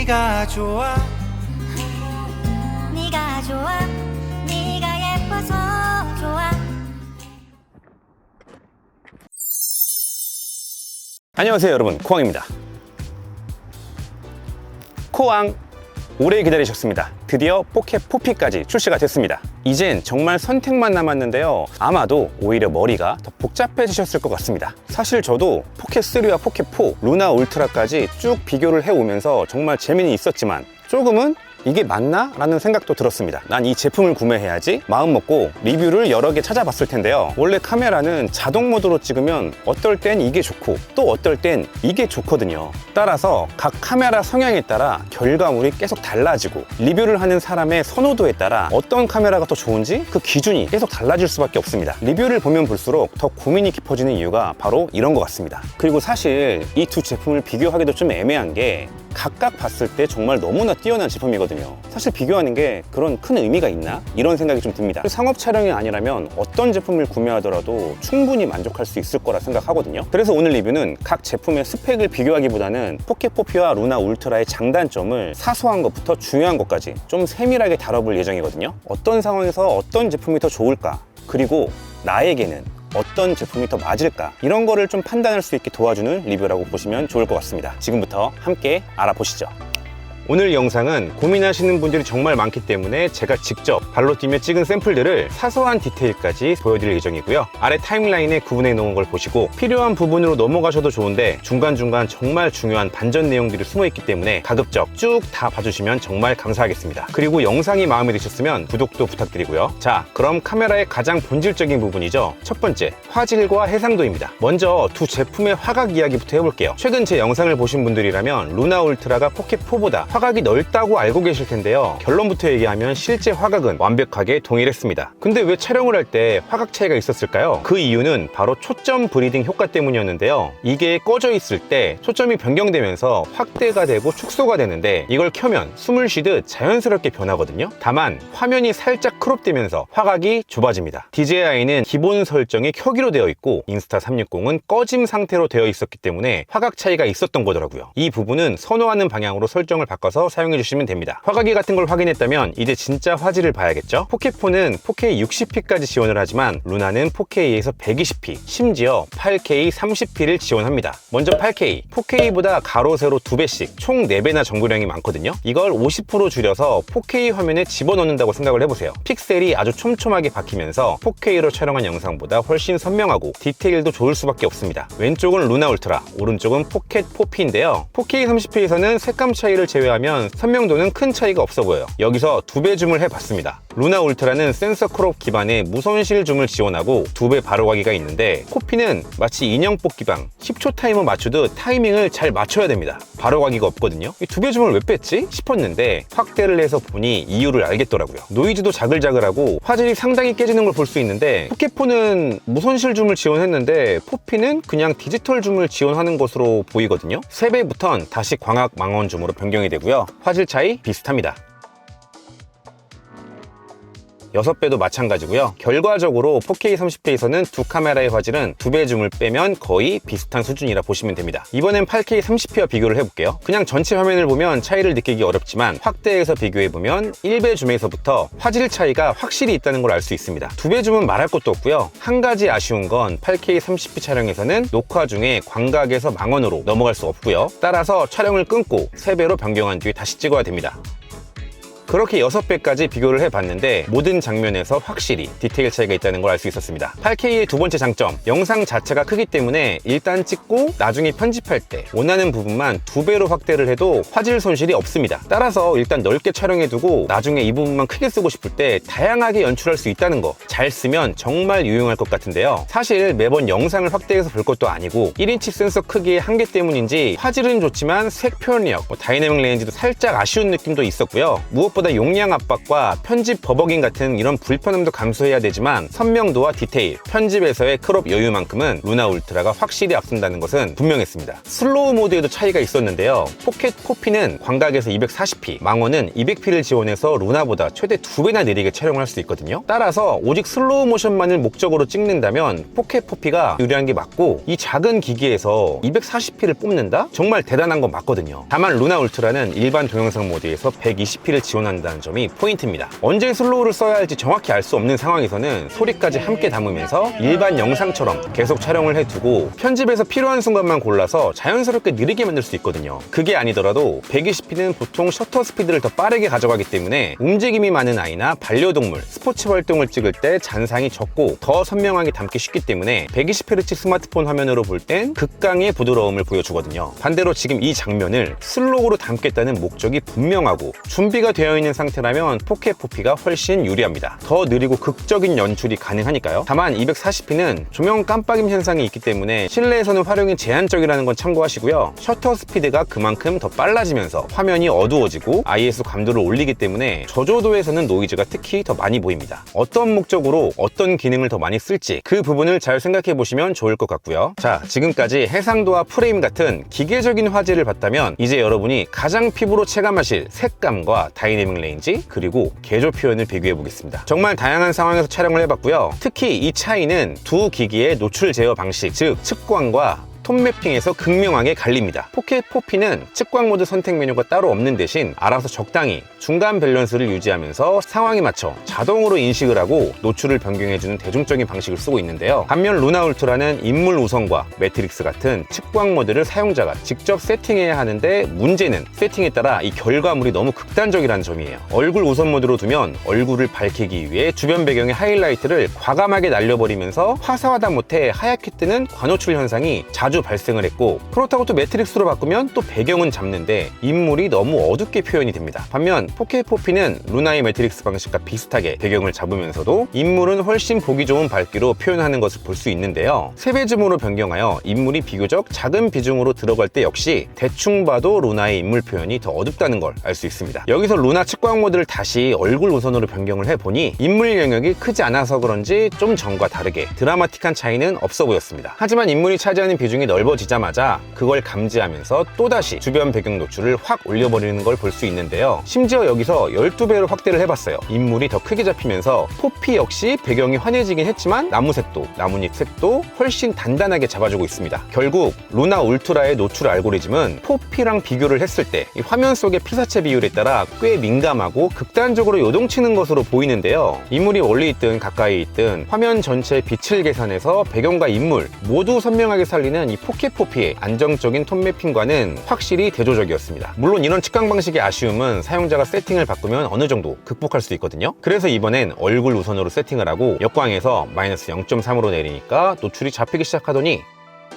네가 좋아 네가 좋아 네가 예뻐서 좋아. 안녕하세요 여러분, 코왕입니다. 코왕, 오래 기다리셨습니다. 드디어 포켓 포피까지 출시가 됐습니다. 이젠 정말 선택만 남았는데요, 아마도 오히려 머리가 더 복잡해지셨을 것 같습니다. 사실 저도 포켓3와 포켓4, 루나 울트라까지 쭉 비교를 해오면서 정말 재미는 있었지만 조금은 이게 맞나? 라는 생각도 들었습니다. 난 이 제품을 구매해야지 마음 먹고 리뷰를 여러 개 찾아봤을 텐데요, 원래 카메라는 자동 모드로 찍으면 어떨 땐 이게 좋고 또 어떨 땐 이게 좋거든요. 따라서 각 카메라 성향에 따라 결과물이 계속 달라지고, 리뷰를 하는 사람의 선호도에 따라 어떤 카메라가 더 좋은지 그 기준이 계속 달라질 수밖에 없습니다. 리뷰를 보면 볼수록 더 고민이 깊어지는 이유가 바로 이런 것 같습니다. 그리고 사실 이 두 제품을 비교하기도 좀 애매한 게, 각각 봤을 때 정말 너무나 뛰어난 제품이거든요. 사실 비교하는 게 그런 큰 의미가 있나? 이런 생각이 좀 듭니다. 상업 촬영이 아니라면 어떤 제품을 구매하더라도 충분히 만족할 수 있을 거라 생각하거든요. 그래서 오늘 리뷰는 각 제품의 스펙을 비교하기보다는 포켓 포피와 루나 울트라의 장단점을 사소한 것부터 중요한 것까지 좀 세밀하게 다뤄볼 예정이거든요. 어떤 상황에서 어떤 제품이 더 좋을까? 그리고 나에게는 어떤 제품이 더 맞을까? 이런 거를 좀 판단할 수 있게 도와주는 리뷰라고 보시면 좋을 것 같습니다. 지금부터 함께 알아보시죠. 오늘 영상은 고민하시는 분들이 정말 많기 때문에 제가 직접 발로 뛰며 찍은 샘플들을 사소한 디테일까지 보여드릴 예정이고요. 아래 타임라인에 구분해 놓은 걸 보시고 필요한 부분으로 넘어가셔도 좋은데, 중간중간 정말 중요한 반전 내용들이 숨어 있기 때문에 가급적 쭉 다 봐주시면 정말 감사하겠습니다. 그리고 영상이 마음에 드셨으면 구독도 부탁드리고요. 자, 그럼 카메라의 가장 본질적인 부분이죠. 첫 번째, 화질과 해상도입니다. 먼저 두 제품의 화각 이야기부터 해볼게요. 최근 제 영상을 보신 분들이라면 루나 울트라가 포켓4보다 화각이 넓다고 알고 계실 텐데요, 결론부터 얘기하면 실제 화각은 완벽하게 동일했습니다. 근데 왜 촬영을 할 때 화각 차이가 있었을까요? 그 이유는 바로 초점 브리딩 효과 때문이었는데요, 이게 꺼져 있을 때 초점이 변경되면서 확대가 되고 축소가 되는데, 이걸 켜면 숨을 쉬듯 자연스럽게 변하거든요. 다만 화면이 살짝 크롭되면서 화각이 좁아집니다. DJI는 기본 설정이 켜기로 되어 있고 인스타360은 꺼짐 상태로 되어 있었기 때문에 화각 차이가 있었던 거더라고요. 이 부분은 선호하는 방향으로 설정을 바꿔서 사용해 주시면 됩니다. 화각이 같은 걸 확인했다면 이제 진짜 화질을 봐야겠죠? 포켓4는 4K 60p까지 지원을 하지만 루나는 4K에서 120p, 심지어 8K 30p를 지원합니다. 먼저 8K, 4K보다 가로 세로 2배씩 총 4배나 정보량이 많거든요. 이걸 50% 줄여서 4K 화면에 집어넣는다고 생각을 해보세요. 픽셀이 아주 촘촘하게 박히면서 4K로 촬영한 영상보다 훨씬 선명하고 디테일도 좋을 수밖에 없습니다. 왼쪽은 루나 울트라, 오른쪽은 포켓 4P인데요, 4K 30p에서는 색감 차이를 제외하면 선명도는 큰 차이가 없어 보여요. 여기서 2배 줌을 해봤습니다. 루나 울트라는 센서 크롭 기반의 무손실 줌을 지원하고 2배 바로가기가 있는데, 포피는 마치 인형 뽑기방 10초 타이머 맞추듯 타이밍을 잘 맞춰야 됩니다. 바로가기가 없거든요. 이 2배 줌을 왜 뺐지? 싶었는데 확대를 해서 보니 이유를 알겠더라고요. 노이즈도 자글자글하고 화질이 상당히 깨지는 걸 볼 수 있는데, 포켓4는 무손실 줌을 지원했는데 포피는 그냥 디지털 줌을 지원하는 것으로 보이거든요. 3배부턴 다시 광학 망원 줌으로 변경이 되고요. 화질 차이 비슷합니다. 6배도 마찬가지고요. 결과적으로 4K 30p에서는 두 카메라의 화질은 2배 줌을 빼면 거의 비슷한 수준이라 보시면 됩니다. 이번엔 8K 30p와 비교를 해볼게요. 그냥 전체 화면을 보면 차이를 느끼기 어렵지만 확대해서 비교해보면 1배 줌에서부터 화질 차이가 확실히 있다는 걸 알 수 있습니다. 2배 줌은 말할 것도 없고요. 한 가지 아쉬운 건 8K 30p 촬영에서는 녹화 중에 광각에서 망원으로 넘어갈 수 없고요. 따라서 촬영을 끊고 3배로 변경한 뒤에 다시 찍어야 됩니다. 그렇게 6배까지 비교를 해봤는데 모든 장면에서 확실히 디테일 차이가 있다는 걸 알 수 있었습니다. 8K의 두 번째 장점, 영상 자체가 크기 때문에 일단 찍고 나중에 편집할 때 원하는 부분만 2배로 확대를 해도 화질 손실이 없습니다. 따라서 일단 넓게 촬영해두고 나중에 이 부분만 크게 쓰고 싶을 때 다양하게 연출할 수 있다는 거, 잘 쓰면 정말 유용할 것 같은데요, 사실 매번 영상을 확대해서 볼 것도 아니고 1인치 센서 크기의 한계 때문인지 화질은 좋지만 색 표현력, 다이내믹 레인지도 살짝 아쉬운 느낌도 있었고요. 무엇보다 무엇보다 용량 압박과 편집 버벅임 같은 이런 불편함도 감수해야 되지만 선명도와 디테일, 편집에서의 크롭 여유만큼은 루나 울트라가 확실히 앞선다는 것은 분명했습니다. 슬로우 모드에도 차이가 있었는데요. 포켓 포피는 광각에서 240p, 망원은 200p를 지원해서 루나보다 최대 2배나 느리게 촬영할 수 있거든요. 따라서 오직 슬로우 모션만을 목적으로 찍는다면 포켓 포피가 유리한 게 맞고, 이 작은 기기에서 240p를 뽑는다? 정말 대단한 건 맞거든요. 다만 루나 울트라는 일반 동영상 모드에서 120p를 지원한다는 점이 포인트입니다. 언제 슬로우를 써야 할지 정확히 알 수 없는 상황에서는 소리까지 함께 담으면서 일반 영상처럼 계속 촬영을 해두고 편집에서 필요한 순간만 골라서 자연스럽게 느리게 만들 수 있거든요. 그게 아니더라도 120p는 보통 셔터 스피드를 더 빠르게 가져가기 때문에 움직임이 많은 아이나 반려동물, 스포츠 활동을 찍을 때 잔상이 적고 더 선명하게 담기 쉽기 때문에 120Hz 스마트폰 화면으로 볼 땐 극강의 부드러움을 보여주거든요. 반대로 지금 이 장면을 슬로우로 담겠다는 목적이 분명하고 준비가 되어 있는 상태라면 포켓 포피가 훨씬 유리합니다. 더 느리고 극적인 연출이 가능하니까요. 다만 240p는 조명 깜빡임 현상이 있기 때문에 실내에서는 활용이 제한적이라는 건 참고하시고요. 셔터 스피드가 그만큼 더 빨라지면서 화면이 어두워지고 ISO 감도를 올리기 때문에 저조도에서는 노이즈가 특히 더 많이 보입니다. 어떤 목적으로 어떤 기능을 더 많이 쓸지 그 부분을 잘 생각해 보시면 좋을 것 같고요. 자, 지금까지 해상도와 프레임 같은 기계적인 화질을 봤다면 이제 여러분이 가장 피부로 체감하실 색감과 다이내믹 레인지 그리고 개조 표현을 비교해 보겠습니다. 정말 다양한 상황에서 촬영을 해봤고요. 특히 이 차이는 두 기기의 노출 제어 방식, 즉 측광과 톤 매핑에서 극명하게 갈립니다. 포켓 포피는 측광 모드 선택 메뉴가 따로 없는 대신 알아서 적당히 중간 밸런스를 유지하면서 상황에 맞춰 자동으로 인식을 하고 노출을 변경해주는 대중적인 방식을 쓰고 있는데요. 반면 루나 울트라는 인물 우선과 매트릭스 같은 측광 모드를 사용자가 직접 세팅해야 하는데, 문제는 세팅에 따라 이 결과물이 너무 극단적이라는 점이에요. 얼굴 우선 모드로 두면 얼굴을 밝히기 위해 주변 배경의 하이라이트를 과감하게 날려버리면서 화사하다 못해 하얗게 뜨는 관호출 현상이 자주 발생을 했고, 그렇다고 또 매트릭스로 바꾸면 또 배경은 잡는데 인물이 너무 어둡게 표현이 됩니다. 반면 포켓 포피는 루나의 매트릭스 방식과 비슷하게 배경을 잡으면서도 인물은 훨씬 보기 좋은 밝기로 표현하는 것을 볼 수 있는데요. 3배 줌으로 변경하여 인물이 비교적 작은 비중으로 들어갈 때 역시 대충 봐도 루나의 인물 표현이 더 어둡다는 걸 알 수 있습니다. 여기서 루나 측광 모드를 다시 얼굴 우선으로 변경을 해보니 인물 영역이 크지 않아서 그런지 좀 전과 다르게 드라마틱한 차이는 없어 보였습니다. 하지만 인물이 차지하는 비중이 넓어지자마자 그걸 감지하면서 또다시 주변 배경 노출을 확 올려버리는 걸 볼 수 있는데요. 심지어 여기서 12배로 확대를 해봤어요. 인물이 더 크게 잡히면서 포피 역시 배경이 환해지긴 했지만 나무색도, 나뭇잎 색도 훨씬 단단하게 잡아주고 있습니다. 결국 루나 울트라의 노출 알고리즘은 포피랑 비교를 했을 때 이 화면 속의 피사체 비율에 따라 꽤 민감하고 극단적으로 요동치는 것으로 보이는데요. 인물이 멀리 있든 가까이 있든 화면 전체의 빛을 계산해서 배경과 인물 모두 선명하게 살리는 이 포켓 포피의 안정적인 톤 매핑과는 확실히 대조적이었습니다. 물론 이런 측광 방식의 아쉬움은 사용자가 세팅을 바꾸면 어느 정도 극복할 수 있거든요. 그래서 이번엔 얼굴 우선으로 세팅을 하고 역광에서 마이너스 0.3으로 내리니까 노출이 잡히기 시작하더니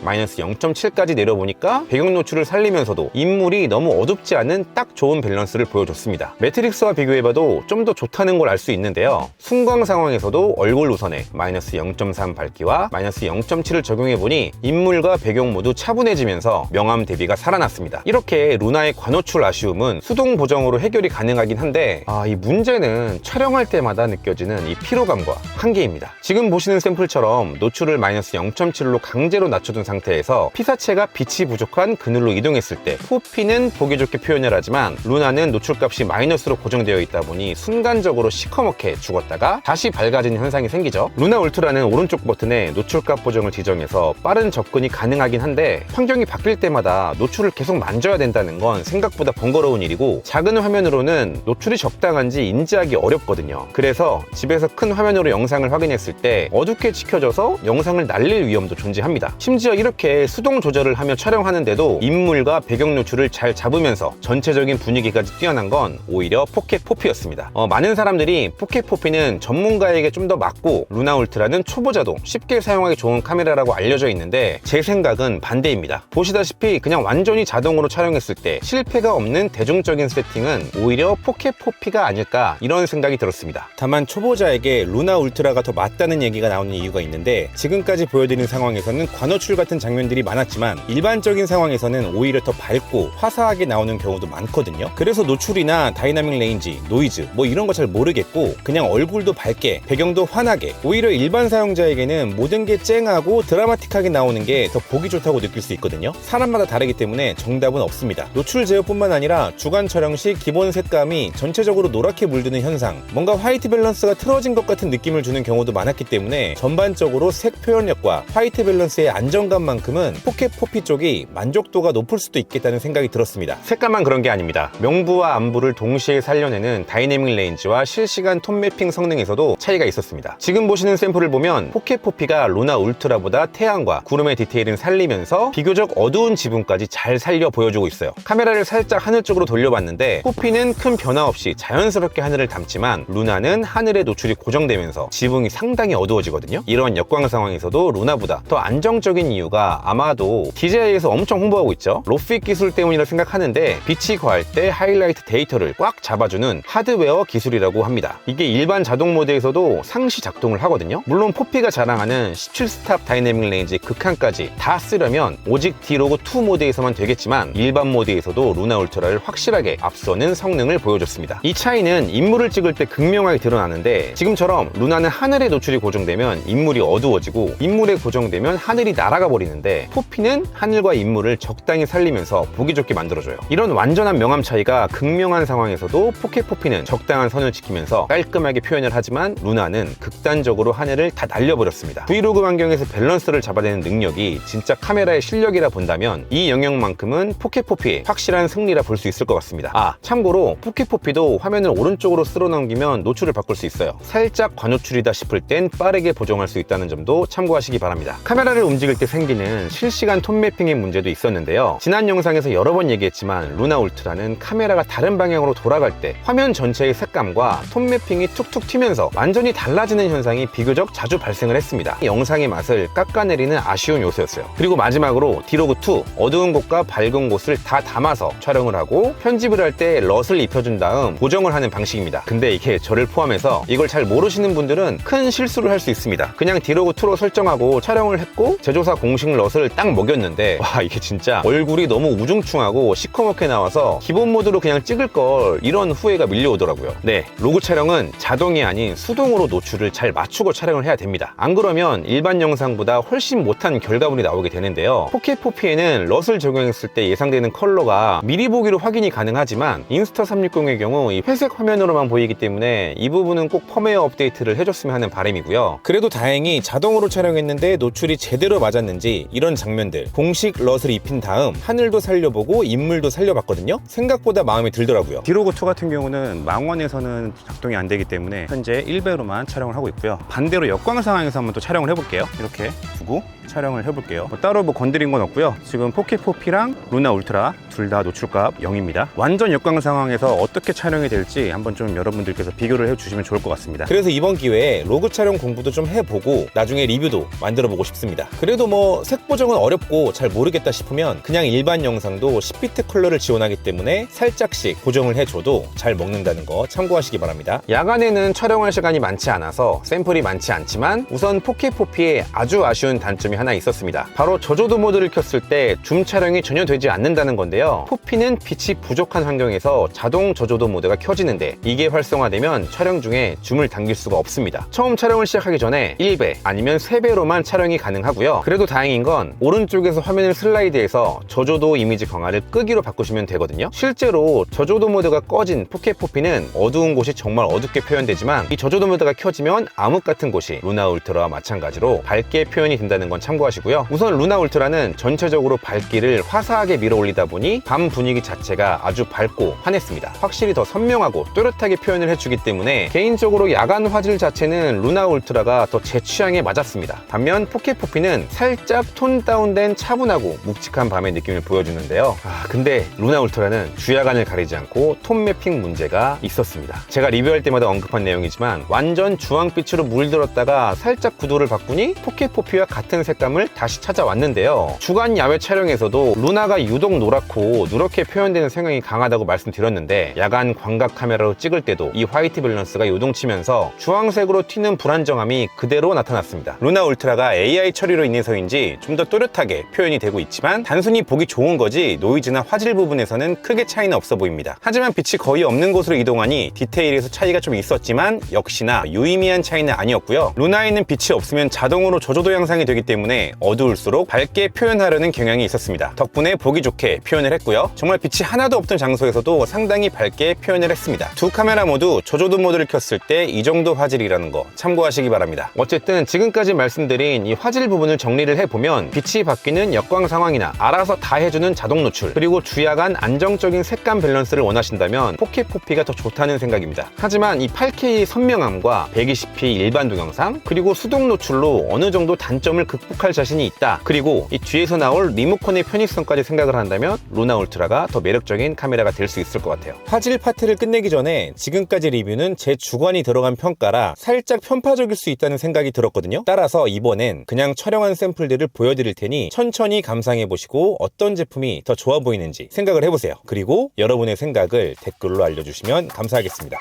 마이너스 0.7까지 내려보니까 배경 노출을 살리면서도 인물이 너무 어둡지 않은 딱 좋은 밸런스를 보여줬습니다. 매트릭스와 비교해봐도 좀 더 좋다는 걸 알 수 있는데요. 순광 상황에서도 얼굴 우선에 마이너스 0.3 밝기와 마이너스 0.7을 적용해보니 인물과 배경 모두 차분해지면서 명암 대비가 살아났습니다. 이렇게 루나의 관호출 아쉬움은 수동 보정으로 해결이 가능하긴 한데 이 문제는 촬영할 때마다 느껴지는 이 피로감과 한계입니다. 지금 보시는 샘플처럼 노출을 마이너스 0.7로 강제로 낮춰둔 상태에서 피사체가 빛이 부족한 그늘로 이동했을 때 포피는 보기 좋게 표현을 하지만 루나는 노출값이 마이너스로 고정되어 있다 보니 순간적으로 시커멓게 죽었다가 다시 밝아지는 현상이 생기죠. 루나 울트라는 오른쪽 버튼에 노출값 보정을 지정해서 빠른 접근이 가능하긴 한데 환경이 바뀔 때마다 노출을 계속 만져야 된다는 건 생각보다 번거로운 일이고 작은 화면으로는 노출이 적당한지 인지하기 어렵거든요. 그래서 집에서 큰 화면으로 영상을 확인했을 때 어둡게 찍혀져서 영상을 날릴 위험도 존재합니다. 심지어 이렇게 수동 조절을 하며 촬영하는데도 인물과 배경 노출을 잘 잡으면서 전체적인 분위기까지 뛰어난 건 오히려 포켓 포피였습니다. 많은 사람들이 포켓 포피는 전문가에게 좀 더 맞고 루나 울트라는 초보자도 쉽게 사용하기 좋은 카메라라고 알려져 있는데 제 생각은 반대입니다. 보시다시피 그냥 완전히 자동으로 촬영했을 때 실패가 없는 대중적인 세팅은 오히려 포켓 포피가 아닐까 이런 생각이 들었습니다. 다만 초보자에게 루나 울트라가 더 맞다는 얘기가 나오는 이유가 있는데 지금까지 보여드린 상황에서는 관호출 같은 같은 장면들이 많았지만 일반적인 상황에서는 오히려 더 밝고 화사하게 나오는 경우도 많거든요. 그래서 노출이나 다이나믹 레인지, 노이즈 뭐 이런 거 잘 모르겠고 그냥 얼굴도 밝게 배경도 환하게, 오히려 일반 사용자에게는 모든 게 쨍하고 드라마틱하게 나오는 게 더 보기 좋다고 느낄 수 있거든요. 사람마다 다르기 때문에 정답은 없습니다. 노출 제어뿐만 아니라 주간 촬영 시 기본 색감이 전체적으로 노랗게 물드는 현상, 뭔가 화이트 밸런스가 틀어진 것 같은 느낌을 주는 경우도 많았기 때문에 전반적으로 색 표현력과 화이트 밸런스의 안정감만큼은 포켓 포피 쪽이 만족도가 높을 수도 있겠다는 생각이 들었습니다. 색감만 그런 게 아닙니다. 명부와 안부를 동시에 살려내는 다이내믹 레인지와 실시간 톤 매핑 성능에서도 차이가 있었습니다. 지금 보시는 샘플을 보면 포켓 포피가 루나 울트라보다 태양과 구름의 디테일은 살리면서 비교적 어두운 지붕까지 잘 살려 보여주고 있어요. 카메라를 살짝 하늘 쪽으로 돌려봤는데 포피는 큰 변화 없이 자연스럽게 하늘을 담지만 루나는 하늘의 노출이 고정되면서 지붕이 상당히 어두워지거든요. 이런 역광 상황에서도 루나보다 더 안정적인 이유가 아마도 DJI에서 엄청 홍보하고 있죠. 로핏 기술 때문이라 생각하는데 빛이 과할 때 하이라이트 데이터를 꽉 잡아주는 하드웨어 기술이라고 합니다. 이게 일반 자동 모드에서도 상시 작동을 하거든요. 물론 포피가 자랑하는 17스탑 다이내믹 레인지 극한까지 다 쓰려면 오직 D로그2 모드에서만 되겠지만 일반 모드에서도 루나 울트라를 확실하게 앞서는 성능을 보여줬습니다. 이 차이는 인물을 찍을 때 극명하게 드러나는데 지금처럼 루나는 하늘에 노출이 고정되면 인물이 어두워지고 인물에 고정되면 하늘이 날아가 버리는데 포피는 하늘과 인물을 적당히 살리면서 보기 좋게 만들어줘요. 이런 완전한 명암 차이가 극명한 상황에서도 포켓 포피는 적당한 선을 지키면서 깔끔하게 표현을 하지만 루나는 극단적으로 하늘을 다 날려버렸습니다. 브이로그 환경에서 밸런스를 잡아내는 능력이 진짜 카메라의 실력이라 본다면 이 영역만큼은 포켓 포피의 확실한 승리라 볼 수 있을 것 같습니다. 참고로 포켓 포피도 화면을 오른쪽으로 쓸어 넘기면 노출을 바꿀 수 있어요. 살짝 과노출이다 싶을 땐 빠르게 보정할 수 있다는 점도 참고하시기 바랍니다. 카메라를 움직일 때 생기는 실시간 톤 매핑의 문제도 있었는데요. 지난 영상에서 여러 번 얘기했지만 루나 울트라는 카메라가 다른 방향으로 돌아갈 때 화면 전체의 색감과 톤 매핑이 툭툭 튀면서 완전히 달라지는 현상이 비교적 자주 발생을 했습니다. 영상의 맛을 깎아내리는 아쉬운 요소였어요. 그리고 마지막으로 D로그2 어두운 곳과 밝은 곳을 다 담아서 촬영을 하고 편집을 할 때 럿을 입혀준 다음 보정을 하는 방식입니다. 근데 이게 저를 포함해서 이걸 잘 모르시는 분들은 큰 실수를 할 수 있습니다. 그냥 D로그2로 설정하고 촬영을 했고 제조사 공식 럿을 딱 먹였는데 와, 이게 진짜 얼굴이 너무 우중충하고 시커멓게 나와서 기본 모드로 그냥 찍을 걸, 이런 후회가 밀려오더라고요. 네, 로그 촬영은 자동이 아닌 수동으로 노출을 잘 맞추고 촬영을 해야 됩니다. 안 그러면 일반 영상보다 훨씬 못한 결과물이 나오게 되는데요. 포켓 포피에는 럿을 적용했을 때 예상되는 컬러가 미리 보기로 확인이 가능하지만 인스타360의 경우 이 회색 화면으로만 보이기 때문에 이 부분은 꼭 펌웨어 업데이트를 해줬으면 하는 바람이고요. 그래도 다행히 자동으로 촬영했는데 노출이 제대로 맞았는지 이런 장면들 공식 럿을 입힌 다음 하늘도 살려보고 인물도 살려봤거든요. 생각보다 마음에 들더라고요. D로그2 같은 경우는 망원에서는 작동이 안 되기 때문에 현재 1배로만 촬영을 하고 있고요. 반대로 역광 상황에서 한번 또 촬영을 해볼게요. 이렇게 두고 촬영을 해볼게요. 따로 건드린 건 없고요. 지금 포켓 포피랑 루나 울트라 둘 다 노출값 0입니다. 완전 역광 상황에서 어떻게 촬영이 될지 한번 좀 여러분들께서 비교를 해주시면 좋을 것 같습니다. 그래서 이번 기회에 로그 촬영 공부도 좀 해보고 나중에 리뷰도 만들어보고 싶습니다. 그래도 뭐 색 보정은 어렵고 잘 모르겠다 싶으면 그냥 일반 영상도 10비트 컬러를 지원하기 때문에 살짝씩 보정을 해줘도 잘 먹는다는 거 참고하시기 바랍니다. 야간에는 촬영할 시간이 많지 않아서 샘플이 많지 않지만 우선 포켓 포피에 아주 아쉬운 단점이 하나 있었습니다. 바로 저조도 모드를 켰을 때 줌 촬영이 전혀 되지 않는다는 건데요. 포피는 빛이 부족한 환경에서 자동 저조도 모드가 켜지는데 이게 활성화되면 촬영 중에 줌을 당길 수가 없습니다. 처음 촬영을 시작하기 전에 1배 아니면 3배로만 촬영이 가능하고요. 그래도 다행인 건 오른쪽에서 화면을 슬라이드해서 저조도 이미지 강화를 끄기로 바꾸시면 되거든요. 실제로 저조도 모드가 꺼진 포켓 포피는 어두운 곳이 정말 어둡게 표현되지만 이 저조도 모드가 켜지면 암흑 같은 곳이 루나 울트라와 마찬가지로 밝게 표현이 된다는 건 참고하시고요. 우선 루나 울트라는 전체적으로 밝기를 화사하게 밀어 올리다 보니 밤 분위기 자체가 아주 밝고 환했습니다. 확실히 더 선명하고 또렷하게 표현을 해주기 때문에 개인적으로 야간 화질 자체는 루나 울트라가 더 제 취향에 맞았습니다. 반면 포켓 포피는 살짝 톤 다운된 차분하고 묵직한 밤의 느낌을 보여주는데요. 근데 루나 울트라는 주야간을 가리지 않고 톤 매핑 문제가 있었습니다. 제가 리뷰할 때마다 언급한 내용이지만 완전 주황빛으로 물들었다가 살짝 구도를 바꾸니 포켓 포피와 같은 색감을 다시 찾아왔는데요. 주간 야외 촬영에서도 루나가 유독 노랗고 누렇게 표현되는 성향이 강하다고 말씀드렸는데 야간 광각 카메라로 찍을 때도 이 화이트 밸런스가 요동치면서 주황색으로 튀는 불안정함이 그대로 나타났습니다. 루나 울트라가 AI 처리로 인해서인지 그런지 좀 더 또렷하게 표현이 되고 있지만 단순히 보기 좋은 거지 노이즈나 화질 부분에서는 크게 차이는 없어 보입니다. 하지만 빛이 거의 없는 곳으로 이동하니 디테일에서 차이가 좀 있었지만 역시나 유의미한 차이는 아니었고요. 루나에는 빛이 없으면 자동으로 저조도 양상이 되기 때문에 어두울수록 밝게 표현하려는 경향이 있었습니다. 덕분에 보기 좋게 표현을 했고요. 정말 빛이 하나도 없던 장소에서도 상당히 밝게 표현을 했습니다. 두 카메라 모두 저조도 모드를 켰을 때 이 정도 화질이라는 거 참고하시기 바랍니다. 어쨌든 지금까지 말씀드린 이 화질 부분을 정리를 해보면 빛이 바뀌는 역광 상황이나 알아서 다 해주는 자동 노출, 그리고 주야간 안정적인 색감 밸런스를 원하신다면 4K 포피가 더 좋다는 생각입니다. 하지만 이 8K 선명함과 120p 일반 동영상, 그리고 수동 노출로 어느 정도 단점을 극복할 자신이 있다, 그리고 이 뒤에서 나올 리모컨의 편의성까지 생각을 한다면 루나 울트라가 더 매력적인 카메라가 될 수 있을 것 같아요. 화질 파트를 끝내기 전에 지금까지 리뷰는 제 주관이 들어간 평가라 살짝 편파적일 수 있다는 생각이 들었거든요. 따라서 이번엔 그냥 촬영한 샘플들을 보여드릴 테니 천천히 감상해보시고 어떤 제품이 더 좋아 보이는지 생각을 해보세요. 그리고 여러분의 생각을 댓글로 알려주시면 감사하겠습니다.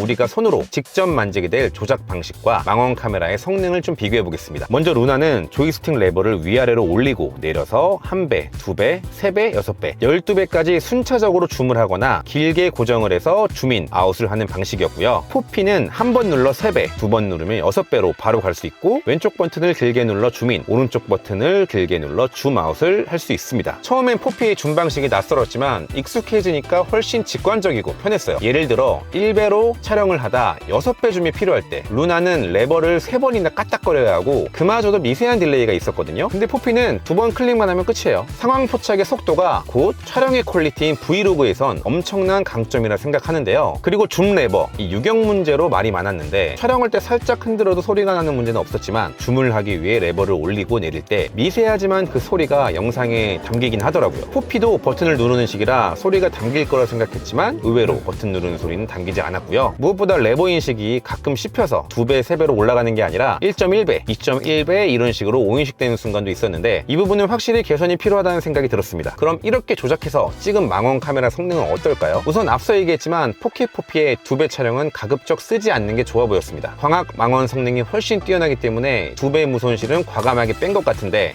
우리가 손으로 직접 만지게 될 조작 방식과 망원 카메라의 성능을 좀 비교해 보겠습니다. 먼저 루나는 조이스틱 레버를 위아래로 올리고 내려서 1배, 2배, 3배, 6배, 12배까지 순차적으로 줌을 하거나 길게 고정을 해서 줌인, 아웃을 하는 방식이었고요. 포피는 한 번 눌러 3배, 두 번 누르면 6배로 바로 갈 수 있고, 왼쪽 버튼을 길게 눌러 줌인, 오른쪽 버튼을 길게 눌러 줌 아웃을 할 수 있습니다. 처음엔 포피의 줌 방식이 낯설었지만 익숙해지니까 훨씬 직관적이고 편했어요. 예를 들어 1배로 촬영을 하다 6배 줌이 필요할 때 루나는 레버를 3번이나 까딱거려야 하고 그마저도 미세한 딜레이가 있었거든요. 근데 포피는 2번 클릭만 하면 끝이에요. 상황 포착의 속도가 곧 촬영의 퀄리티인 브이로그에선 엄청난 강점이라 생각하는데요. 그리고 줌 레버, 이 유경 문제로 말이 많았는데 촬영할 때 살짝 흔들어도 소리가 나는 문제는 없었지만 줌을 하기 위해 레버를 올리고 내릴 때 미세하지만 그 소리가 영상에 담기긴 하더라고요. 포피도 버튼을 누르는 식이라 소리가 담길 거라 생각했지만 의외로 버튼 누르는 소리는 담기지 않았고요. 무엇보다 레버 인식이 가끔 씹혀서 2배, 3배로 올라가는 게 아니라 1.1배, 2.1배 이런 식으로 오인식되는 순간도 있었는데 이 부분은 확실히 개선이 필요하다는 생각이 들었습니다. 그럼 이렇게 조작해서 찍은 망원 카메라 성능은 어떨까요? 우선 앞서 얘기했지만 4K 포피의 2배 촬영은 가급적 쓰지 않는 게 좋아 보였습니다. 광학 망원 성능이 훨씬 뛰어나기 때문에 2배 무손실은 과감하게 뺀 것 같은데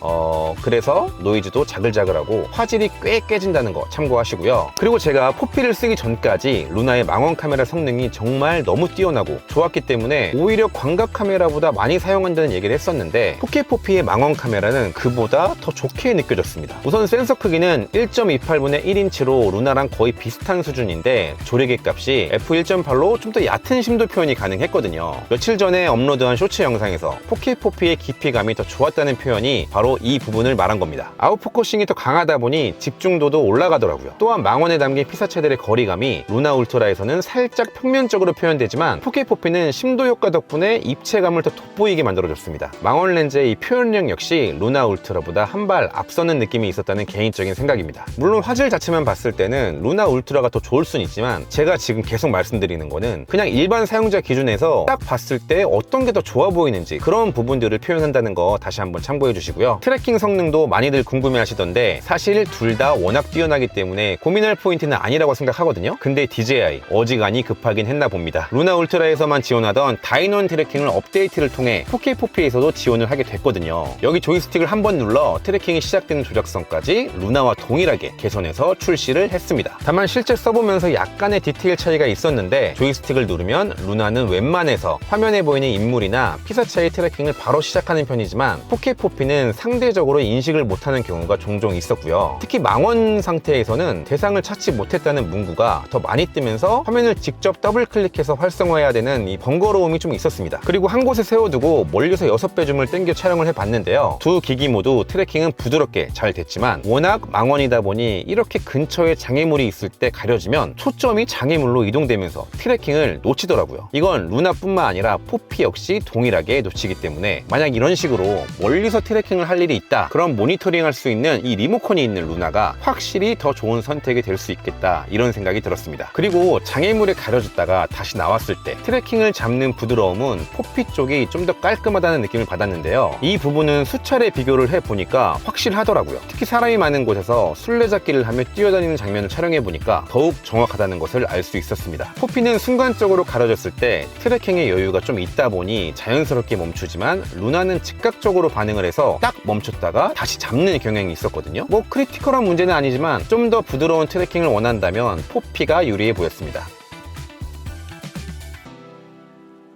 그래서 노이즈도 자글자글하고 화질이 꽤 깨진다는 거 참고하시고요. 그리고 제가 포피를 쓰기 전까지 루나의 망원 카메라 성능이 정말 너무 뛰어나고 좋았기 때문에 오히려 광각 카메라보다 많이 사용한다는 얘기를 했었는데 4K 포피의 망원 카메라는 그보다 더 좋게 느껴졌습니다. 우선 센서 크기는 1.28분의 1인치로 루나랑 거의 비슷한 수준인데 조리개 값이 f1.8로 좀 더 얕은 심도 표현이 가능했거든요. 며칠 전에 업로드한 쇼츠 영상에서 4K 포피의 깊이감이 더 좋았다는 표현이 바로 이 부분을 말한 겁니다. 아웃포커싱이 더 강하다 보니 집중도도 올라가더라고요. 또한 망원에 담긴 피사체들의 거리감이 루나 울트라에서는 살짝 평면적으로 표현되지만 4K 포피는 심도 효과 덕분에 입체감을 더 돋보이게 만들어줬습니다. 망원 렌즈의 이 표현력 역시 루나 울트라보다 한 발 앞서는 느낌이 있었다는 개인적인 생각입니다. 물론 화질 자체만 봤을 때는 루나 울트라가 더 좋을 순 있지만 제가 지금 계속 말씀드리는 거는 그냥 일반 사용자 기준에서 딱 봤을 때 어떤 게 더 좋아 보이는지 그런 부분들을 표현한다는 거 다시 한번 참고해 주시고요. 트래킹 성능도 많이들 궁금해 하시던데 사실 둘 다 워낙 뛰어나기 때문에 고민할 포인트는 아니라고 생각하거든요. 근데 DJI 어지간히 급하긴 했나 봅니다. 루나 울트라에서만 지원하던 다인원 트래킹을 업데이트를 통해 4K 포피에서도 지원을 하게 됐거든요. 여기 조이스틱을 한번 눌러 트래킹이 시작되는 조작성까지 루나와 동일하게 개선해서 출시를 했습니다. 다만 실제 써보면서 약간의 디테일 차이가 있었는데 조이스틱을 누르면 루나는 웬만해서 화면에 보이는 인물이나 피사체의 트래킹을 바로 시작하는 편이지만 4K 포피는 상대적으로 인식을 못하는 경우가 종종 있었고요. 특히 망원 상태에서는 대상을 찾지 못했다는 문구가 더 많이 뜨면서 화면을 직접 더블 클릭해서 활성화해야 되는 이 번거로움이 좀 있었습니다. 그리고 한 곳에 세워두고 멀리서 6배 줌을 당겨 촬영을 해봤는데요. 두 기기 모두 트래킹은 부드럽게 잘 됐지만 워낙 망원이다 보니 이렇게 근처에 장애물이 있을 때 가려지면 초점이 장애물로 이동되면서 트래킹을 놓치더라고요. 이건 루나뿐만 아니라 포피 역시 동일하게 놓치기 때문에 만약 이런 식으로 멀리서 트래킹을 할 일이 있다, 그럼 모니터링 할 수 있는 이 리모컨이 있는 루나가 확실히 더 좋은 선택이 될 수 있겠다, 이런 생각이 들었습니다. 그리고 장애물에 가려졌다가 다시 나왔을 때 트래킹을 잡는 부드러움은 포피 쪽이 좀 더 깔끔하다는 느낌을 받았는데요. 이 부분은 수차례 비교를 해보니까 확실하더라고요. 특히 사람이 많은 곳에서 술래잡기를 하며 뛰어다니는 장면을 촬영해보니까 더욱 정확하다는 것을 알 수 있었습니다. 포피는 순간적으로 가려졌을 때 트래킹의 여유가 좀 있다 보니 자연스럽게 멈추지만 루나는 즉각적으로 반응을 해서 딱 멈췄다가 다시 잡는 경향이 있었거든요. 뭐 크리티컬한 문제는 아니지만 좀 더 부드러운 트래킹을 원한다면 포피가 유리해 보였습니다.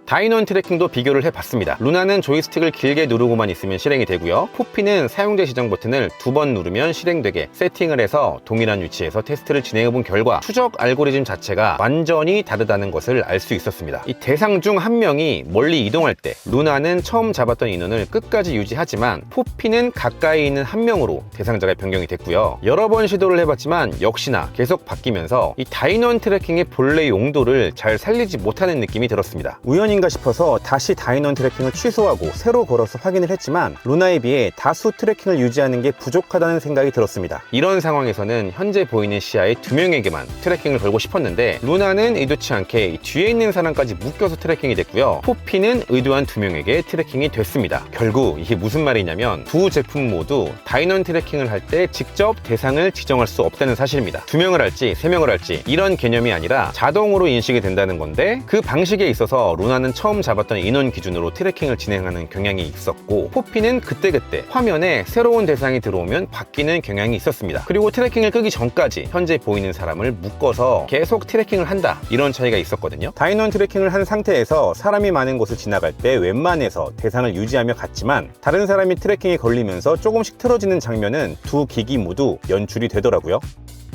다인원 트래킹도 비교를 해봤습니다. 루나는 조이스틱을 길게 누르고만 있으면 실행이 되고요. 포피는 사용자 지정 버튼을 2번 누르면 실행되게 세팅을 해서 동일한 위치에서 테스트를 진행해본 결과 추적 알고리즘 자체가 완전히 다르다는 것을 알 수 있었습니다. 이 대상 중 한 명이 멀리 이동할 때 루나는 처음 잡았던 인원을 끝까지 유지하지만 포피는 가까이 있는 한 명으로 대상자가 변경이 됐고요. 여러 번 시도를 해봤지만 역시나 계속 바뀌면서 이 다인원 트래킹의 본래 용도를 잘 살리지 못하는 느낌이 들었습니다. 우연히 가 싶어서 다시 다인원 트래킹을 취소하고 새로 걸어서 확인을 했지만 루나에 비해 다수 트래킹을 유지하는 게 부족하다는 생각이 들었습니다. 이런 상황에서는 현재 보이는 시야의 2명에게만 트래킹을 걸고 싶었는데 루나는 의도치 않게 뒤에 있는 사람까지 묶여서 트래킹이 됐고요. 포피는 의도한 2명에게 트래킹이 됐습니다. 결국 이게 무슨 말이냐면 두 제품 모두 다인원 트래킹을 할 때 직접 대상을 지정할 수 없다는 사실입니다. 2명을 할지 3명을 할지 이런 개념이 아니라 자동으로 인식이 된다는 건데 그 방식에 있어서 루나는 처음 잡았던 인원 기준으로 트래킹을 진행하는 경향이 있었고 포피는 그때그때 화면에 새로운 대상이 들어오면 바뀌는 경향이 있었습니다. 그리고 트래킹을 끄기 전까지 현재 보이는 사람을 묶어서 계속 트래킹을 한다, 이런 차이가 있었거든요. 다인원 트래킹을 한 상태에서 사람이 많은 곳을 지나갈 때 웬만해서 대상을 유지하며 갔지만 다른 사람이 트래킹에 걸리면서 조금씩 틀어지는 장면은 두 기기 모두 연출이 되더라고요.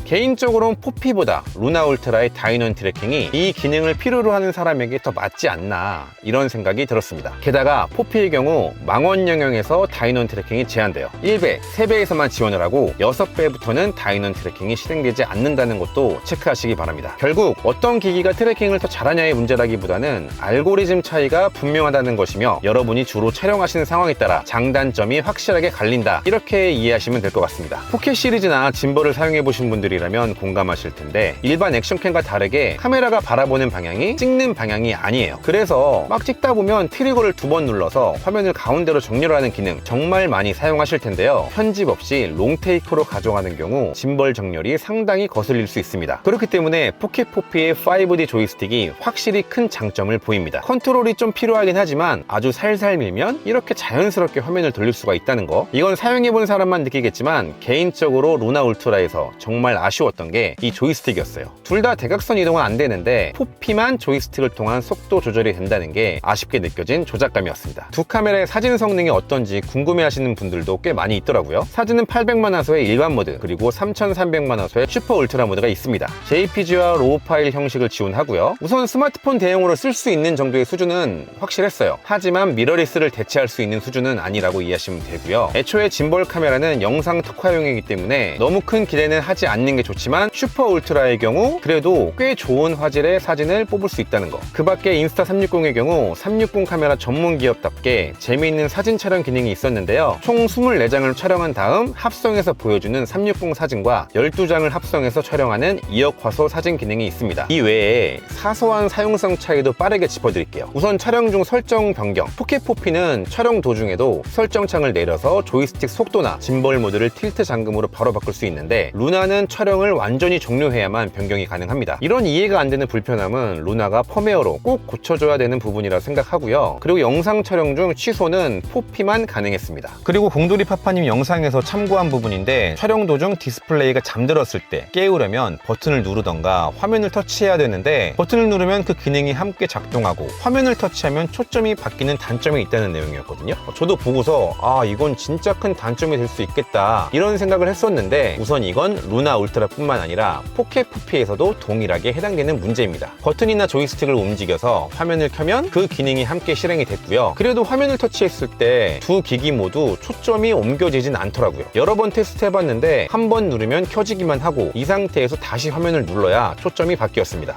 개인적으로는 포피보다 루나 울트라의 다인원 트래킹이 이 기능을 필요로 하는 사람에게 더 맞지 않나, 이런 생각이 들었습니다. 게다가 포피의 경우 망원 영역에서 다인원 트래킹이 제한돼요. 1배, 3배에서만 지원을 하고 6배부터는 다인원 트래킹이 실행되지 않는다는 것도 체크하시기 바랍니다. 결국 어떤 기기가 트래킹을 더 잘하냐의 문제라기보다는 알고리즘 차이가 분명하다는 것이며 여러분이 주로 촬영하시는 상황에 따라 장단점이 확실하게 갈린다, 이렇게 이해하시면 될 것 같습니다. 4K 시리즈나 짐벌을 사용해보신 분들이 라면 공감하실 텐데 일반 액션캠과 다르게 카메라가 바라보는 방향이 찍는 방향이 아니에요. 그래서 막 찍다 보면 트리거를 2번 눌러서 화면을 가운데로 정렬하는 기능 정말 많이 사용하실 텐데요. 편집 없이 롱테이크로 가져가는 경우 짐벌 정렬이 상당히 거슬릴 수 있습니다. 그렇기 때문에 4K 포피의 5D 조이스틱이 확실히 큰 장점을 보입니다. 컨트롤이 좀 필요하긴 하지만 아주 살살 밀면 이렇게 자연스럽게 화면을 돌릴 수가 있다는 거, 이건 사용해본 사람만 느끼겠지만 개인적으로 루나 울트라에서 정말 아쉬웠던 게 이 조이스틱이었어요. 둘 다 대각선 이동은 안 되는데 포피만 조이스틱을 통한 속도 조절이 된다는 게 아쉽게 느껴진 조작감이었습니다. 두 카메라의 사진 성능이 어떤지 궁금해하시는 분들도 꽤 많이 있더라고요. 사진은 800만 화소의 일반 모드, 그리고 3300만 화소의 슈퍼 울트라 모드가 있습니다. JPG와 로우 파일 형식을 지원하고요. 우선 스마트폰 대용으로 쓸 수 있는 정도의 수준은 확실했어요. 하지만 미러리스를 대체할 수 있는 수준은 아니라고 이해하시면 되고요. 애초에 짐벌 카메라는 영상 특화용이기 때문에 너무 큰 기대는 하지 않는 있는 게 좋지만 슈퍼 울트라의 경우 그래도 꽤 좋은 화질의 사진을 뽑을 수 있다는 거. 그 밖에 인스타 360의 경우 360 카메라 전문 기업답게 재미있는 사진 촬영 기능이 있었는데요. 총 24장을 촬영한 다음 합성해서 보여주는 360 사진과 12장을 합성해서 촬영하는 2억 화소 사진 기능이 있습니다. 이 외에 사소한 사용성 차이도 빠르게 짚어드릴게요. 우선 촬영 중 설정 변경. 포켓 포피는 촬영 도중에도 설정창을 내려서 조이스틱 속도나 짐벌 모드를 틸트 잠금으로 바로 바꿀 수 있는데 루나는 촬영을 완전히 종료해야만 변경이 가능합니다. 이런 이해가 안 되는 불편함은 루나가 펌웨어로 꼭 고쳐줘야 되는 부분이라 생각하고요. 그리고 영상 촬영 중 취소는 포피만 가능했습니다. 그리고 공돌이 파파님 영상에서 참고한 부분인데 촬영 도중 디스플레이가 잠들었을 때 깨우려면 버튼을 누르던가 화면을 터치해야 되는데 버튼을 누르면 그 기능이 함께 작동하고 화면을 터치하면 초점이 바뀌는 단점이 있다는 내용이었거든요. 저도 보고서 이건 진짜 큰 단점이 될 수 있겠다 이런 생각을 했었는데 우선 이건 루나 울트라 뿐만 아니라 포켓 포피에서도 동일하게 해당되는 문제입니다. 버튼이나 조이스틱을 움직여서 화면을 켜면 그 기능이 함께 실행이 됐고요. 그래도 화면을 터치했을 때 두 기기 모두 초점이 옮겨지진 않더라고요. 여러 번 테스트 해봤는데 한 번 누르면 켜지기만 하고 이 상태에서 다시 화면을 눌러야 초점이 바뀌었습니다.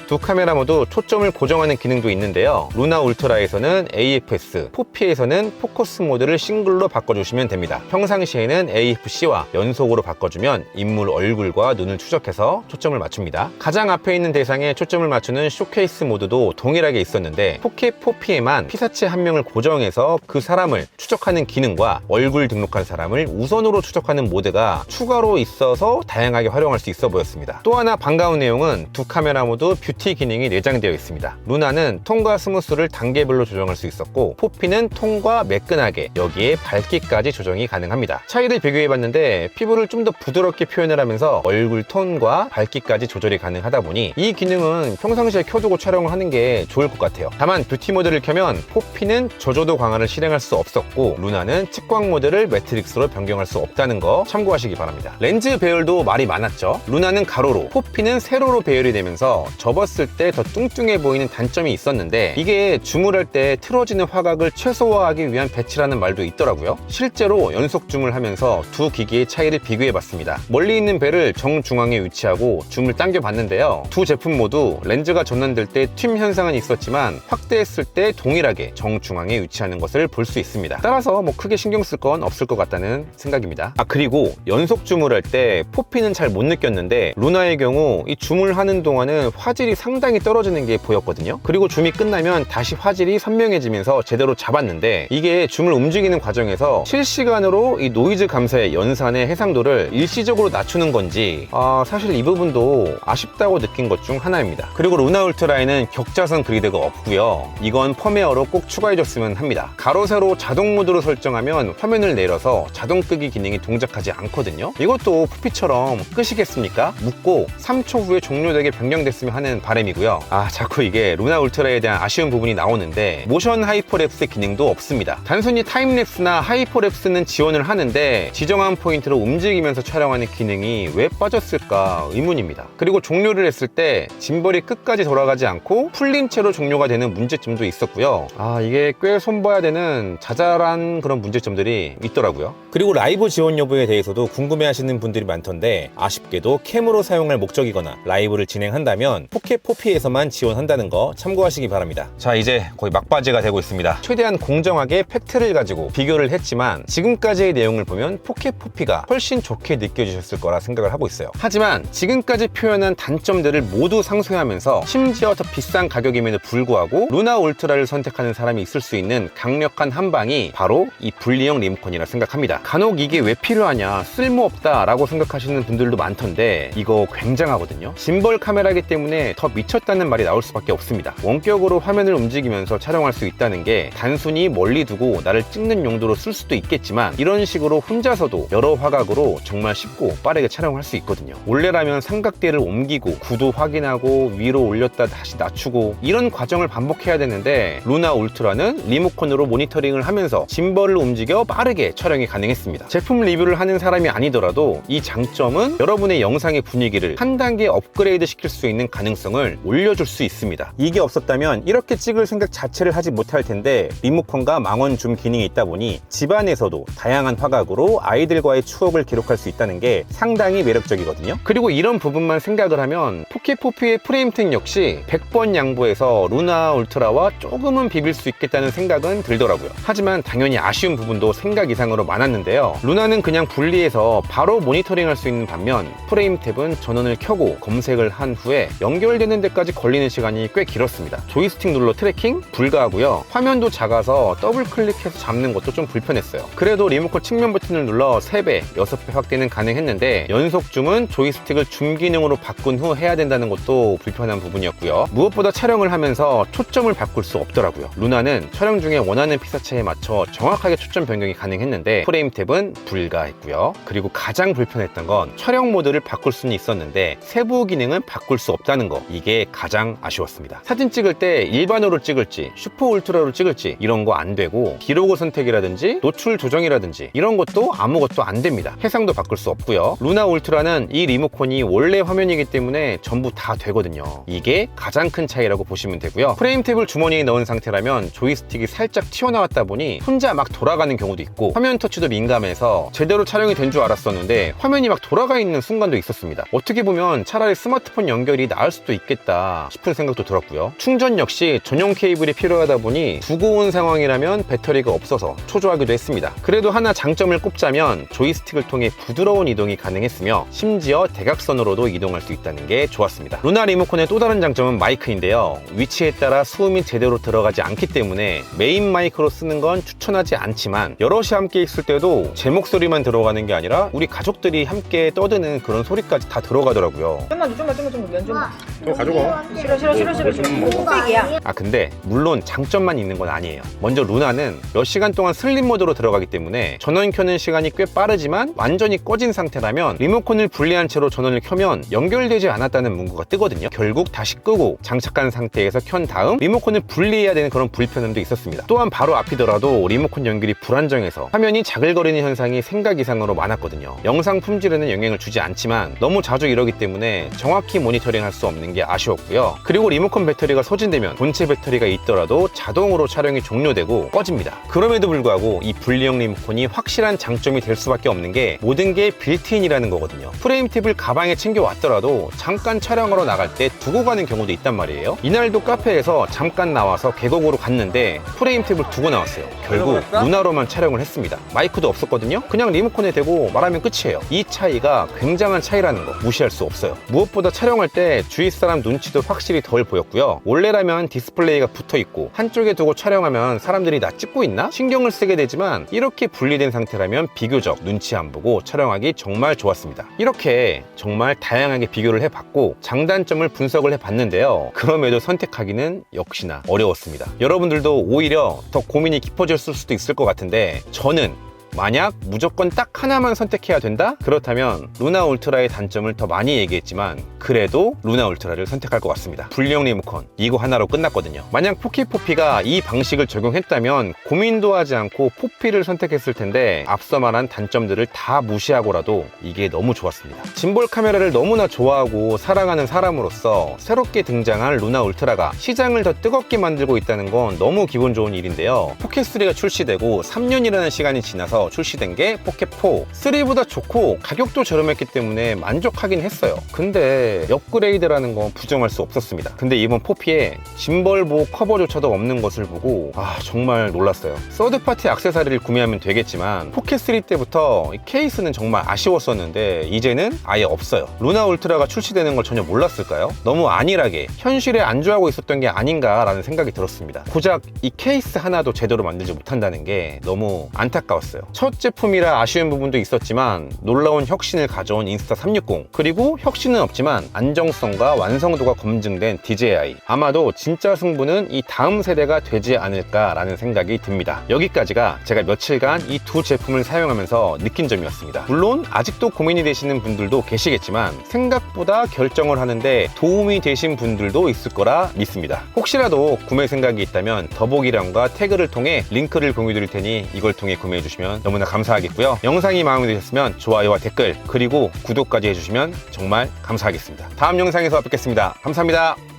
두 카메라 모두 초점을 고정하는 기능도 있는데요. 루나 울트라에서는 AFS, 포피에서는 포커스 모드를 싱글로 바꿔주시면 됩니다. 평상시에는 AFC와 연속으로 바꿔주면 인물 얼굴과 눈을 추적해서 초점을 맞춥니다. 가장 앞에 있는 대상에 초점을 맞추는 쇼케이스 모드도 동일하게 있었는데 포켓 포피에만 피사체 한 명을 고정해서 그 사람을 추적하는 기능과 얼굴 등록한 사람을 우선으로 추적하는 모드가 추가로 있어서 다양하게 활용할 수 있어 보였습니다. 또 하나 반가운 내용은 두 카메라 모두 뷰티 기능이 내장되어 있습니다. 루나는 톤과 스무스를 단계별로 조정할 수 있었고 포피는 톤과 매끈하게 여기에 밝기까지 조정이 가능합니다. 차이를 비교해봤는데 피부를 좀 더 부드럽게 표현을 하면서 얼굴 톤과 밝기까지 조절이 가능하다 보니 이 기능은 평상시에 켜두고 촬영을 하는 게 좋을 것 같아요. 다만 뷰티 모드를 켜면 포피는 저조도 강화를 실행할 수 없었고 루나는 측광 모드를 매트릭스로 변경할 수 없다는 거 참고하시기 바랍니다. 렌즈 배열도 말이 많았죠. 루나는 가로로, 포피는 세로로 배열이 되면서 접었을 때 더 뚱뚱해 보이는 단점이 있었는데 이게 줌을 할 때 틀어지는 화각을 최소화하기 위한 배치라는 말도 있더라고요. 실제로 연속 줌을 하면서 두 기기의 차이를 비교해봤습니다. 멀리 있는 배를 정중앙에 위치하고 줌을 당겨봤는데요. 두 제품 모두 렌즈가 전환될 때 튠 현상은 있었지만 확대했을 때 동일하게 정중앙에 위치하는 것을 볼 수 있습니다. 따라서 크게 신경 쓸 건 없을 것 같다는 생각입니다. 그리고 연속 줌을 할 때 포피는 잘 못 느꼈는데 루나의 경우 이 줌을 하는 동안은 화질이 상당히 떨어지는 게 보였거든요. 그리고 줌이 끝나면 다시 화질이 선명해지면서 제대로 잡았는데 이게 줌을 움직이는 과정에서 실시간으로 이 노이즈 감소의 연산의 해상도를 일시적으로 낮추는 건지 사실 이 부분도 아쉽다고 느낀 것 중 하나입니다. 그리고 루나 울트라에는 격자선 그리드가 없고요. 이건 펌웨어로 꼭 추가해줬으면 합니다. 가로 세로 자동 모드로 설정하면 화면을 내려서 자동 끄기 기능이 동작하지 않거든요. 이것도 포피처럼 끄시겠습니까? 묻고 3초 후에 종료되게 변경됐으면 하는 바람이고요. 자꾸 이게 루나 울트라에 대한 아쉬운 부분이 나오는데 모션 하이퍼랩스 기능도 없습니다. 단순히 타임랩스나 하이퍼랩스는 지원을 하는데 지정한 포인트로 움직이면서 촬영하는 기능이 왜 빠졌을까 의문입니다. 그리고 종료를 했을 때 짐벌이 끝까지 돌아가지 않고 풀린 채로 종료가 되는 문제점도 있었고요. 이게 꽤 손봐야 되는 자잘한 그런 문제점들이 있더라고요. 그리고 라이브 지원 여부에 대해서도 궁금해하시는 분들이 많던데 아쉽게도 캠으로 사용할 목적이거나 라이브를 진행한다면 포켓 포피에서만 지원한다는 거 참고하시기 바랍니다. 자, 이제 거의 막바지가 되고 있습니다. 최대한 공정하게 팩트를 가지고 비교를 했지만 지금까지의 내용을 보면 포켓 포피가 훨씬 좋게 느껴지셨을 거라 생각을 하고 있어요. 하지만 지금까지 표현한 단점들을 모두 상쇄하면서 심지어 더 비싼 가격임에도 불구하고 루나 울트라를 선택하는 사람이 있을 수 있는 강력한 한방이 바로 이 분리형 리모컨이라 생각합니다. 간혹 이게 왜 필요하냐, 쓸모없다 라고 생각하시는 분들도 많던데 이거 굉장하거든요. 짐벌 카메라이기 때문에 더 미쳤다는 말이 나올 수밖에 없습니다. 원격으로 화면을 움직이면서 촬영할 수 있다는 게 단순히 멀리 두고 나를 찍는 용도로 쓸 수도 있겠지만 이런 식으로 혼자서도 여러 화각으로 정말 쉽고 빠르게 촬영할 수 있거든요. 원래라면 삼각대를 옮기고 구도 확인하고 위로 올렸다 다시 낮추고 이런 과정을 반복해야 되는데 루나 울트라는 리모컨으로 모니터링을 하면서 짐벌을 움직여 빠르게 촬영이 가능했습니다. 당했습니다. 제품 리뷰를 하는 사람이 아니더라도 이 장점은 여러분의 영상의 분위기를 한 단계 업그레이드 시킬 수 있는 가능성을 올려줄 수 있습니다. 이게 없었다면 이렇게 찍을 생각 자체를 하지 못할 텐데 리모컨과 망원 줌 기능이 있다 보니 집안에서도 다양한 화각으로 아이들과의 추억을 기록할 수 있다는 게 상당히 매력적이거든요. 그리고 이런 부분만 생각을 하면 포켓포피의 프레임택 역시 100번 양보해서 루나 울트라와 조금은 비빌 수 있겠다는 생각은 들더라고요. 하지만 당연히 아쉬운 부분도 생각 이상으로 많았는데요. 루나는 그냥 분리해서 바로 모니터링할 수 있는 반면 프레임탭은 전원을 켜고 검색을 한 후에 연결되는 데까지 걸리는 시간이 꽤 길었습니다. 조이스틱 눌러 트래킹 불가하고요. 화면도 작아서 더블 클릭해서 잡는 것도 좀 불편했어요. 그래도 리모컨 측면 버튼을 눌러 3배, 6배 확대는 가능했는데 연속 줌은 조이스틱을 줌 기능으로 바꾼 후 해야 된다는 것도 불편한 부분이었고요. 무엇보다 촬영을 하면서 초점을 바꿀 수 없더라고요. 루나는 촬영 중에 원하는 피사체에 맞춰 정확하게 초점 변경이 가능했는데 프레임탭은 불가했고요. 그리고 가장 불편했던 건 촬영 모드를 바꿀 수는 있었는데 세부 기능은 바꿀 수 없다는 거. 이게 가장 아쉬웠습니다. 사진 찍을 때 일반으로 찍을지 슈퍼 울트라로 찍을지 이런 거 안 되고 기로그 선택이라든지 노출 조정이라든지 이런 것도 아무것도 안 됩니다. 해상도 바꿀 수 없고요. 루나 울트라는 이 리모컨이 원래 화면이기 때문에 전부 다 되거든요. 이게 가장 큰 차이라고 보시면 되고요. 프레임탭을 주머니에 넣은 상태라면 조이스틱이 살짝 튀어나왔다 보니 혼자 막 돌아가는 경우도 있고 화면 터치도 민감해서 제대로 촬영이 된 줄 알았었는데 화면이 막 돌아가 있는 순간도 있었습니다. 어떻게 보면 차라리 스마트폰 연결이 나을 수도 있겠다 싶은 생각도 들었고요. 충전 역시 전용 케이블이 필요하다 보니 두고 온 상황이라면 배터리가 없어서 초조하기도 했습니다. 그래도 하나 장점을 꼽자면 조이스틱을 통해 부드러운 이동이 가능했으며 심지어 대각선으로도 이동할 수 있다는 게 좋았습니다. 루나 리모컨의 또 다른 장점은 마이크인데요. 위치에 따라 수음이 제대로 들어가지 않기 때문에 메인 마이크로 쓰는 건 추천하지 않지만 여럿이 함께 있을 때도 제 목소리만 들어가는 게 아니라 우리 가족들이 함께 떠드는 그런 소리까지 다 들어가더라고요. 좀만 면 좀만. 가져가. 싫어. 흑백이야. 근데 물론 장점만 있는 건 아니에요. 먼저 루나는 몇 시간 동안 슬립 모드로 들어가기 때문에 전원 켜는 시간이 꽤 빠르지만 완전히 꺼진 상태라면 리모컨을 분리한 채로 전원을 켜면 연결되지 않았다는 문구가 뜨거든요. 결국 다시 끄고 장착한 상태에서 켠 다음 리모컨을 분리해야 되는 그런 불편함도 있었습니다. 또한 바로 앞이더라도 리모컨 연결이 불안정해서 화면이 자글거리는 현상이 생각 이상으로 많았거든요. 영상 품질에는 영향을 주지 않지만 너무 자주 이러기 때문에 정확히 모니터링할 수 없는 게 아쉬웠고요. 그리고 리모컨 배터리가 소진되면 본체 배터리가 있더라도 자동으로 촬영이 종료되고 꺼집니다. 그럼에도 불구하고 이 분리형 리모컨이 확실한 장점이 될 수밖에 없는 게 모든 게 빌트인이라는 거거든요. 프레임팁을 가방에 챙겨왔더라도 잠깐 촬영하러 나갈 때 두고 가는 경우도 있단 말이에요. 이날도 카페에서 잠깐 나와서 계곡으로 갔는데 프레임팁을 두고 나왔어요. 결국 루나로만 촬영을 했습니다. 마이크도 없었거든요. 그냥 리모컨에 대고 말하면 끝이에요. 이 차이가 굉장한 차이라는 거 무시할 수 없어요. 무엇보다 촬영할 때 주위 사람 눈치도 확실히 덜 보였고요. 원래라면 디스플레이가 붙어있고 한쪽에 두고 촬영하면 사람들이 나 찍고 있나? 신경을 쓰게 되지만 이렇게 분리된 상태라면 비교적 눈치 안 보고 촬영하기 정말 좋았습니다. 이렇게 정말 다양하게 비교를 해봤고 장단점을 분석을 해봤는데요. 그럼에도 선택하기는 역시나 어려웠습니다. 여러분들도 오히려 더 고민이 깊어졌을 수도 있을 것 같은데 저는 만약 무조건 딱 하나만 선택해야 된다? 그렇다면 루나 울트라의 단점을 더 많이 얘기했지만 그래도 루나 울트라를 선택할 것 같습니다. 분리형 리모컨 이거 하나로 끝났거든요. 만약 포키포피가 이 방식을 적용했다면 고민도 하지 않고 포피를 선택했을 텐데 앞서 말한 단점들을 다 무시하고라도 이게 너무 좋았습니다. 짐볼 카메라를 너무나 좋아하고 사랑하는 사람으로서 새롭게 등장한 루나 울트라가 시장을 더 뜨겁게 만들고 있다는 건 너무 기분 좋은 일인데요. 포켓3가 출시되고 3년이라는 시간이 지나서 출시된 게 포켓4 3보다 좋고 가격도 저렴했기 때문에 만족하긴 했어요. 근데 업그레이드라는 건 부정할 수 없었습니다. 근데 이번 포피에 짐벌 보호 커버조차도 없는 것을 보고 정말 놀랐어요. 서드파티 액세서리를 구매하면 되겠지만 포켓3 때부터 케이스는 정말 아쉬웠었는데 이제는 아예 없어요. 루나 울트라가 출시되는 걸 전혀 몰랐을까요? 너무 안일하게 현실에 안주하고 있었던 게 아닌가라는 생각이 들었습니다. 고작 이 케이스 하나도 제대로 만들지 못한다는 게 너무 안타까웠어요. 첫 제품이라 아쉬운 부분도 있었지만 놀라운 혁신을 가져온 인스타360 그리고 혁신은 없지만 안정성과 완성도가 검증된 DJI. 아마도 진짜 승부는 이 다음 세대가 되지 않을까라는 생각이 듭니다. 여기까지가 제가 며칠간 이 두 제품을 사용하면서 느낀 점이었습니다. 물론 아직도 고민이 되시는 분들도 계시겠지만 생각보다 결정을 하는데 도움이 되신 분들도 있을 거라 믿습니다. 혹시라도 구매 생각이 있다면 더보기란과 태그를 통해 링크를 공유 드릴 테니 이걸 통해 구매해 주시면 너무나 감사하겠고요. 영상이 마음에 드셨으면 좋아요와 댓글 그리고 구독까지 해주시면 정말 감사하겠습니다. 다음 영상에서 뵙겠습니다. 감사합니다.